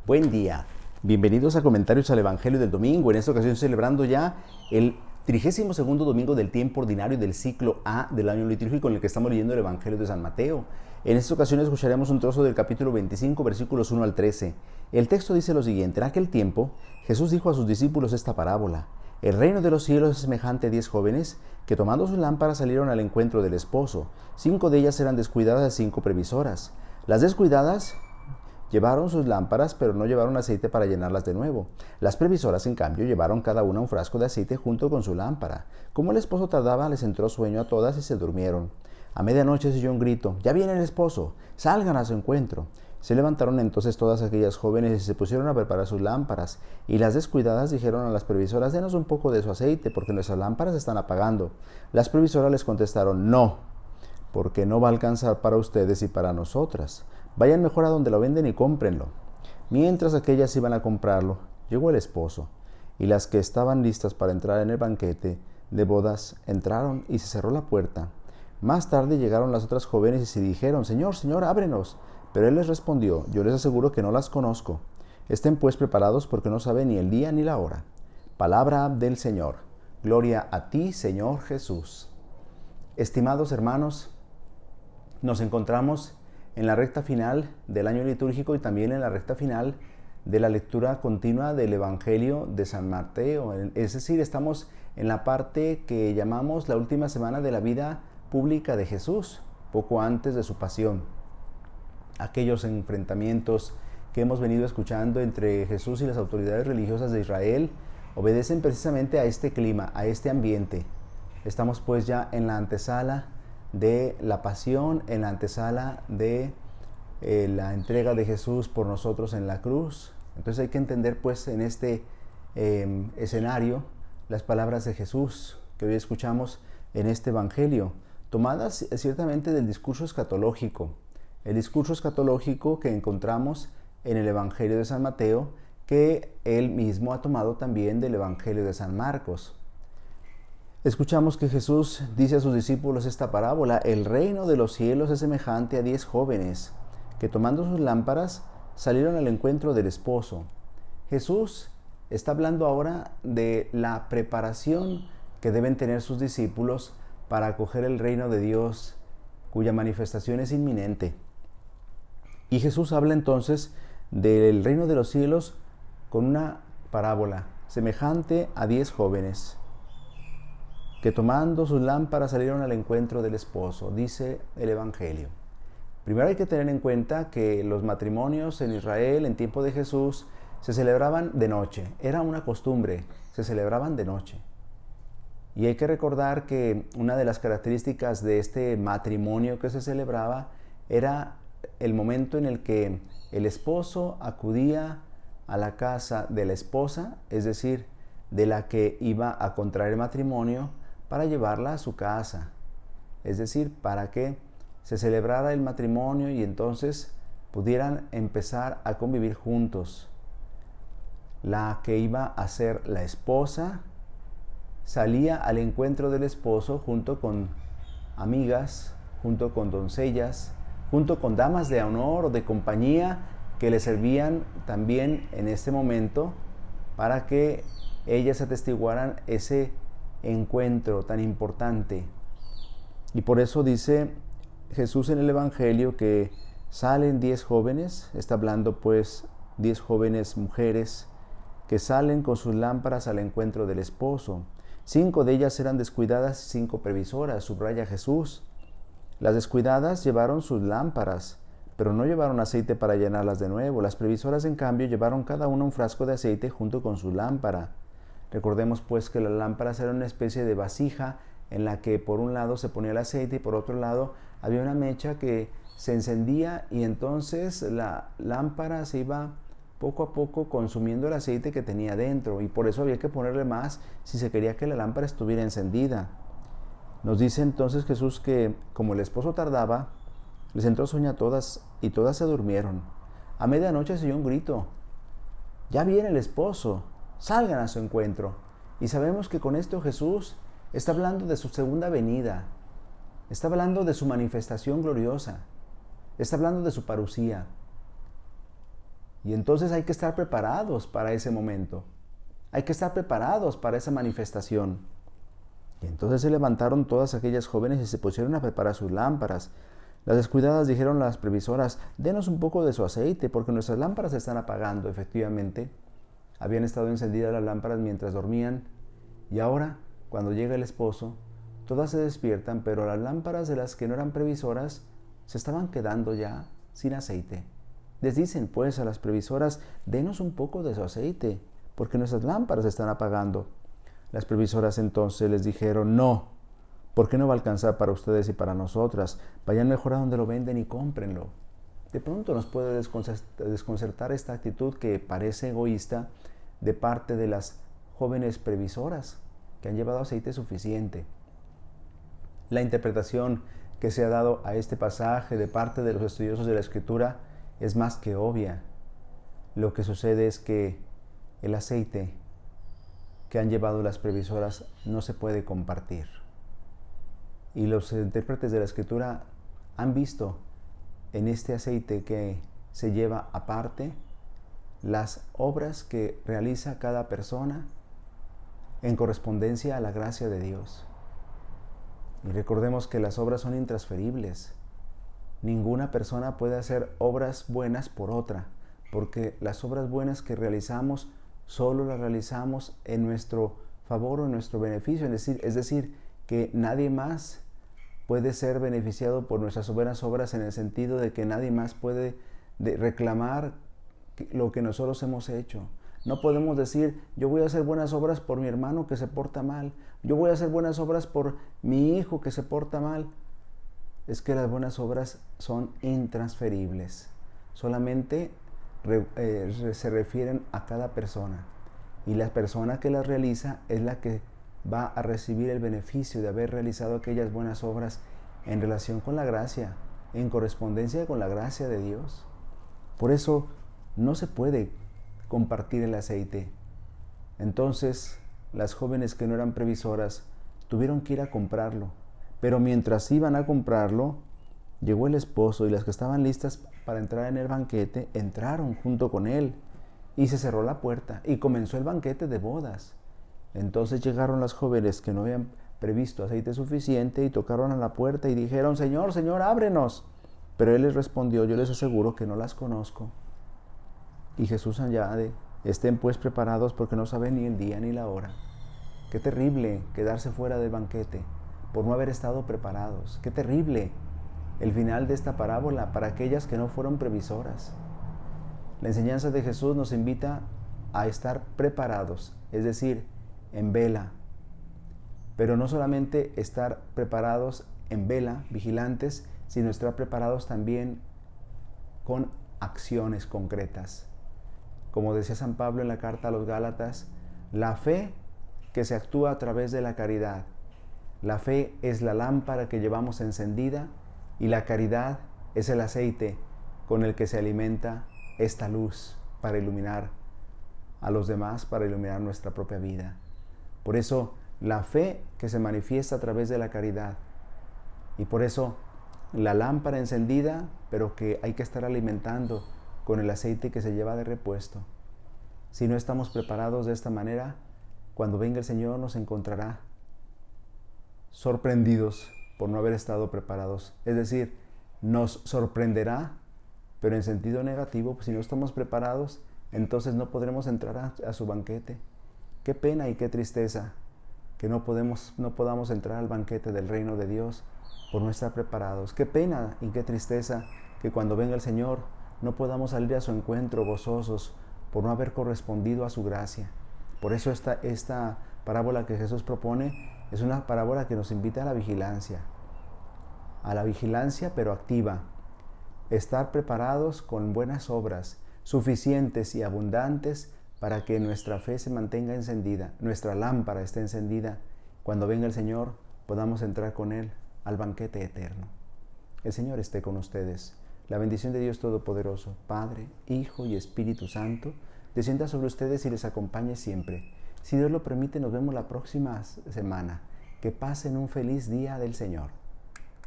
Buen día. Bienvenidos a Comentarios al Evangelio del Domingo. En esta ocasión celebrando ya el 32º domingo del tiempo ordinario del ciclo A del año litúrgico en el que estamos leyendo el Evangelio de San Mateo. En esta ocasión escucharemos un trozo del capítulo 25, versículos 1 al 13. El texto dice lo siguiente: en aquel tiempo Jesús dijo a sus discípulos esta parábola: el reino de los cielos es semejante a 10 jóvenes que tomando sus lámparas salieron al encuentro del esposo. 5 de ellas eran descuidadas y 5 previsoras. Las descuidadas llevaron sus lámparas, pero no llevaron aceite para llenarlas de nuevo. Las previsoras, en cambio, llevaron cada una un frasco de aceite junto con su lámpara. Como el esposo tardaba, les entró sueño a todas y se durmieron. A medianoche se oyó un grito: ¡ya viene el esposo! ¡Salgan a su encuentro! Se levantaron entonces todas aquellas jóvenes y se pusieron a preparar sus lámparas. Y las descuidadas dijeron a las previsoras: denos un poco de su aceite, porque nuestras lámparas están apagando. Las previsoras les contestaron: no, porque no va a alcanzar para ustedes y para nosotras. Vayan mejor a donde lo venden y cómprenlo. Mientras aquellas iban a comprarlo, llegó el esposo, y las que estaban listas para entrar en el banquete de bodas entraron y se cerró la puerta. Más tarde llegaron las otras jóvenes y se dijeron: Señor, Señor, ábrenos. Pero él les respondió: yo les aseguro que no las conozco. Estén pues preparados, porque no saben ni el día ni la hora. Palabra del Señor. Gloria a ti, Señor Jesús. Estimados hermanos, nos encontramos en la recta final del año litúrgico y también en la recta final de la lectura continua del Evangelio de San Mateo. Es decir, estamos en la parte que llamamos la última semana de la vida pública de Jesús, poco antes de su pasión. Aquellos enfrentamientos que hemos venido escuchando entre Jesús y las autoridades religiosas de Israel obedecen precisamente a este clima, a este ambiente. Estamos pues ya en la antesala de la pasión, en la antesala de la entrega de Jesús por nosotros en la cruz. Entonces hay que entender pues en este escenario las palabras de Jesús que hoy escuchamos en este Evangelio, tomadas ciertamente del discurso escatológico, el discurso escatológico que encontramos en el Evangelio de San Mateo, que él mismo ha tomado también del Evangelio de San Marcos. Escuchamos que Jesús dice a sus discípulos esta parábola: el reino de los cielos es semejante a 10 jóvenes que tomando sus lámparas salieron al encuentro del esposo. Jesús está hablando ahora de la preparación que deben tener sus discípulos para acoger el reino de Dios, cuya manifestación es inminente. Y Jesús habla entonces del reino de los cielos con una parábola semejante a 10 jóvenes que tomando sus lámparas salieron al encuentro del esposo, dice el Evangelio. Primero hay que tener en cuenta que los matrimonios en Israel en tiempo de Jesús se celebraban de noche. Era una costumbre, se celebraban de noche. Y hay que recordar que una de las características de este matrimonio que se celebraba era el momento en el que el esposo acudía a la casa de la esposa, es decir, de la que iba a contraer matrimonio, para llevarla a su casa, es decir, para que se celebrara el matrimonio y entonces pudieran empezar a convivir juntos. La que iba a ser la esposa salía al encuentro del esposo junto con amigas, junto con doncellas, junto con damas de honor o de compañía que le servían también en este momento para que ellas atestiguaran ese encuentro tan importante. Y por eso dice Jesús en el Evangelio que salen 10 jóvenes, está hablando pues 10 jóvenes mujeres que salen con sus lámparas al encuentro del esposo. 5 de ellas eran descuidadas y 5 previsoras, subraya Jesús. Las descuidadas llevaron sus lámparas, pero no llevaron aceite para llenarlas de nuevo. Las previsoras, en cambio, llevaron cada una un frasco de aceite junto con su lámpara. Recordemos pues que las lámparas eran una especie de vasija en la que por un lado se ponía el aceite y por otro lado había una mecha que se encendía y entonces la lámpara se iba poco a poco consumiendo el aceite que tenía dentro, y por eso había que ponerle más si se quería que la lámpara estuviera encendida. Nos dice entonces Jesús que como el esposo tardaba, les entró sueño a todas y todas se durmieron. A medianoche se oyó un grito: ya viene el esposo, salgan a su encuentro. Y sabemos que con esto Jesús está hablando de su segunda venida, está hablando de su manifestación gloriosa, está hablando de su parusía. Y entonces hay que estar preparados para ese momento. Hay que estar preparados para esa manifestación. Y entonces se levantaron todas aquellas jóvenes y se pusieron a preparar sus lámparas. Las descuidadas dijeron a las previsoras: denos un poco de su aceite, porque nuestras lámparas se están apagando. Efectivamente, habían estado encendidas las lámparas mientras dormían, y ahora, cuando llega el esposo, todas se despiertan, pero las lámparas de las que no eran previsoras se estaban quedando ya sin aceite. Les dicen pues a las previsoras: denos un poco de su aceite, porque nuestras lámparas se están apagando. Las previsoras entonces les dijeron: no, porque no va a alcanzar para ustedes y para nosotras. Vayan mejor a donde lo venden y cómprenlo. De pronto nos puede desconcertar esta actitud que parece egoísta de parte de las jóvenes previsoras que han llevado aceite suficiente. La interpretación que se ha dado a este pasaje de parte de los estudiosos de la Escritura es más que obvia. Lo que sucede es que el aceite que han llevado las previsoras no se puede compartir. Y los intérpretes de la Escritura han visto en este aceite que se lleva aparte las obras que realiza cada persona en correspondencia a la gracia de Dios. Y recordemos que las obras son intransferibles. Ninguna persona puede hacer obras buenas por otra, porque las obras buenas que realizamos solo las realizamos en nuestro favor o en nuestro beneficio. Es decir, que nadie más puede ser beneficiado por nuestras buenas obras, en el sentido de que nadie más puede reclamar lo que nosotros hemos hecho. No podemos decir: yo voy a hacer buenas obras por mi hermano que se porta mal, yo voy a hacer buenas obras por mi hijo que se porta mal. Es que las buenas obras son intransferibles, solamente se refieren a cada persona, y la persona que las realiza es la que va a recibir el beneficio de haber realizado aquellas buenas obras en relación con la gracia, en correspondencia con la gracia de Dios. Por eso no se puede compartir el aceite. Entonces las jóvenes que no eran previsoras tuvieron que ir a comprarlo, pero mientras iban a comprarlo, llegó el esposo, y las que estaban listas para entrar en el banquete entraron junto con él, y se cerró la puerta y comenzó el banquete de bodas. Entonces llegaron las jóvenes que no habían previsto aceite suficiente y tocaron a la puerta y dijeron: Señor, Señor, ábrenos. Pero él les respondió: yo les aseguro que no las conozco. Y Jesús añade: estén pues preparados, porque no saben ni el día ni la hora. Qué terrible quedarse fuera del banquete por no haber estado preparados. Qué terrible el final de esta parábola para aquellas que no fueron previsoras. La enseñanza de Jesús nos invita a estar preparados, es decir, en vela. Pero no solamente estar preparados en vela, vigilantes, sino estar preparados también con acciones concretas. Como decía San Pablo en la carta a los Gálatas, la fe que se actúa a través de la caridad. La fe es la lámpara que llevamos encendida, y la caridad es el aceite con el que se alimenta esta luz para iluminar a los demás, para iluminar nuestra propia vida. Por eso la fe que se manifiesta a través de la caridad, y por eso la lámpara encendida, pero que hay que estar alimentando con el aceite que se lleva de repuesto. Si no estamos preparados de esta manera, cuando venga el Señor nos encontrará sorprendidos por no haber estado preparados. Es decir, nos sorprenderá, pero en sentido negativo. Pues si no estamos preparados, entonces no podremos entrar a su banquete. Qué pena y qué tristeza que no podamos entrar al banquete del reino de Dios por no estar preparados. Qué pena y qué tristeza que cuando venga el Señor no podamos salir a su encuentro gozosos por no haber correspondido a su gracia. Por eso esta parábola que Jesús propone es una parábola que nos invita a la vigilancia pero activa. Estar preparados con buenas obras, suficientes y abundantes, para que nuestra fe se mantenga encendida, nuestra lámpara esté encendida. Cuando venga el Señor, podamos entrar con Él al banquete eterno. El Señor esté con ustedes. La bendición de Dios Todopoderoso, Padre, Hijo y Espíritu Santo, descienda sobre ustedes y les acompañe siempre. Si Dios lo permite, nos vemos la próxima semana. Que pasen un feliz día del Señor.